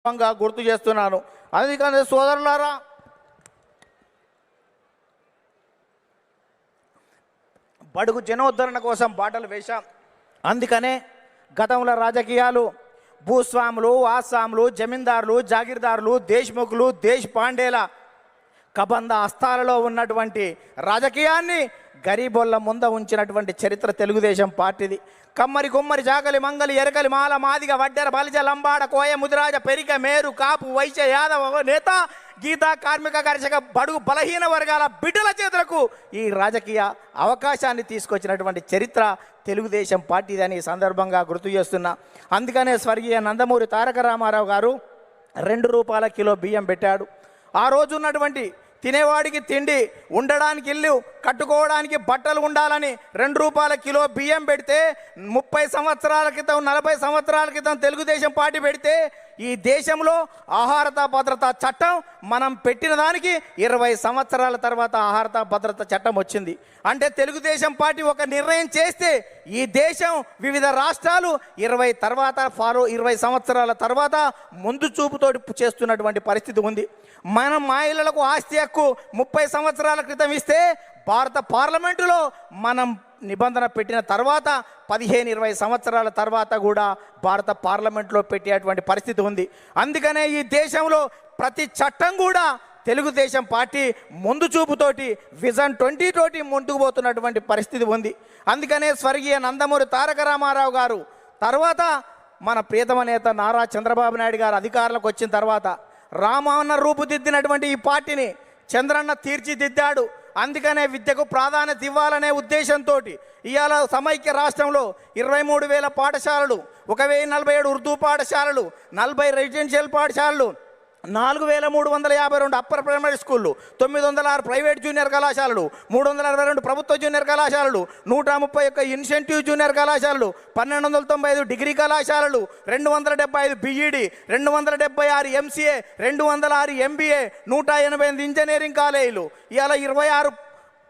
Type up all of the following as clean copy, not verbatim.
గుర్తు చేస్తున్నాను. అందుకని సోదరులారా, బడుగు జనోద్ధరణ కోసం బాటలు వేశాం. అందుకనే గతంలో రాజకీయాలు భూస్వాములు, ఆసాములు, జమీందారులు, జాగీర్దారులు, దేశ్ముఖులు, దేశపాండేల కబంధ హస్తాలలో ఉన్నటువంటి రాజకీయాన్ని గరీబోళ్ళ ముంద ఉంచినటువంటి చరిత్ర తెలుగుదేశం పార్టీది. కమ్మరి, కుమ్మరి, జాగలి, మంగలి, ఎరకలి, మాల, మాదిగ, వడ్డెర, బలిజ, లంబాడ, కోయ, ముదిరాజ, పెరిక, మేరు, కాపు, వైశ్య, యాదవ నేత, గీతా, కార్మిక, కర్షక, బడుగు బలహీన వర్గాల బిడ్డల చేతులకు ఈ రాజకీయ అవకాశాన్ని తీసుకొచ్చినటువంటి చరిత్ర తెలుగుదేశం పార్టీదని సందర్భంగా గుర్తు చేస్తున్నా. అందుకనే స్వర్గీయ నందమూరి తారక రామారావు గారు 2 రూపాయల కిలో బియ్యం పెట్టాడు. ఆ రోజు ఉన్నటువంటి తినేవాడికి తిండి, ఉండడానికి ఇల్లు, కట్టుకోవడానికి బట్టలు ఉండాలని 2 రూపాయల కిలో బియ్యం పెడితే 30 సంవత్సరాల క్రితం, 40 సంవత్సరాల క్రితం తెలుగుదేశం పార్టీ పెడితే ఈ దేశంలో ఆహారత భద్రత చట్టం మనం పెట్టిన దానికి 20 సంవత్సరాల తర్వాత ఆహారత భద్రత చట్టం వచ్చింది. అంటే తెలుగుదేశం పార్టీ ఒక నిర్ణయం చేస్తే ఈ దేశం వివిధ రాష్ట్రాలు 20 సంవత్సరాల తర్వాత ముందు చూపుతోటి చేస్తున్నటువంటి పరిస్థితి ఉంది. మనం మహిళలకు ఆస్తి హక్కు 30 సంవత్సరాల క్రితం ఇస్తే భారత పార్లమెంటులో మనం నిబంధన పెట్టిన తర్వాత 15-20 సంవత్సరాల తర్వాత కూడా భారత పార్లమెంట్లో పెట్టేటువంటి పరిస్థితి ఉంది. అందుకనే ఈ దేశంలో ప్రతి చట్టం కూడా తెలుగుదేశం పార్టీ ముందు చూపుతోటి విజన్ 20 తోటి ముందుకు పోతున్నటువంటి పరిస్థితి ఉంది. అందుకనే స్వర్గీయ నందమూరి తారక రామారావు గారు తర్వాత మన ప్రియతమ నేత నారా చంద్రబాబు నాయుడు గారు అధికారులకు వచ్చిన తర్వాత రామన్న రూపుదిద్దినటువంటి ఈ పార్టీని చంద్రన్న తీర్చిదిద్దాడు. అందుకనే విద్యకు ప్రాధాన్యత ఇవ్వాలనే ఉద్దేశంతో ఇవాళ సమైక్య రాష్ట్రంలో 23,000 పాఠశాలలు, 1,047 ఉర్దూ పాఠశాలలు, 40 రెసిడెన్షియల్ పాఠశాలలు, 4,352 అప్పర్ ప్రైమరీ స్కూళ్ళు, 906 ప్రైవేట్ జూనియర్ కళాశాలలు, 362 ప్రభుత్వ జూనియర్ కళాశాలలు, 131 ఇన్సెంటివ్ జూనియర్ కళాశాలలు, 1,295 డిగ్రీ కళాశాలలు, 275 బీఈడి, 276 ఎంసీఏ, 206 ఎంబీఏ, 188 ఇంజనీరింగ్ కాలేజీలు, ఇవాళ 26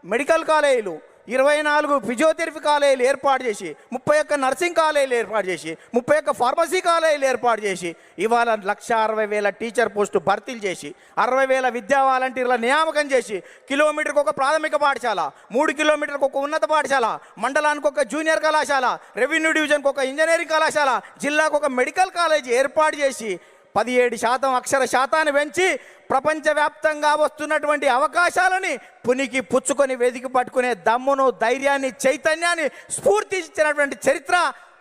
మెడికల్ కాలేజీలు, 24 ఫిజియోథెరపీ కాలేజీలు ఏర్పాటు చేసి, 31 నర్సింగ్ కాలేజీలు ఏర్పాటు చేసి, 31 ఫార్మసీ కాలేజీలు ఏర్పాటు చేసి ఇవాళ 1,60,000 టీచర్ పోస్టు భర్తీలు చేసి, 60,000 విద్యా వాలంటీర్ల నియామకం చేసి, కిలోమీటర్కి ఒక ప్రాథమిక పాఠశాల, 3 కిలోమీటర్లకు ఒక ఉన్నత పాఠశాల, మండలానికి ఒక జూనియర్ కళాశాల, రెవెన్యూ డివిజన్కి ఒక ఇంజనీరింగ్ కళాశాల, జిల్లాకు ఒక మెడికల్ కాలేజీ ఏర్పాటు చేసి 17% అక్షర శాతాన్ని పెంచి ప్రపంచవ్యాప్తంగా వస్తున్నటువంటి అవకాశాలని పునికి పుచ్చుకొని వెదికి పట్టుకునే దమ్మును, ధైర్యాన్ని, చైతన్యాన్ని, స్ఫూర్తి ఇచ్చినటువంటి చరిత్ర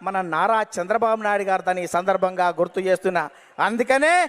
మన నారా చంద్రబాబు నాయుడు గారు దాన్ని సందర్భంగా గుర్తు చేస్తున్నా. అందుకనే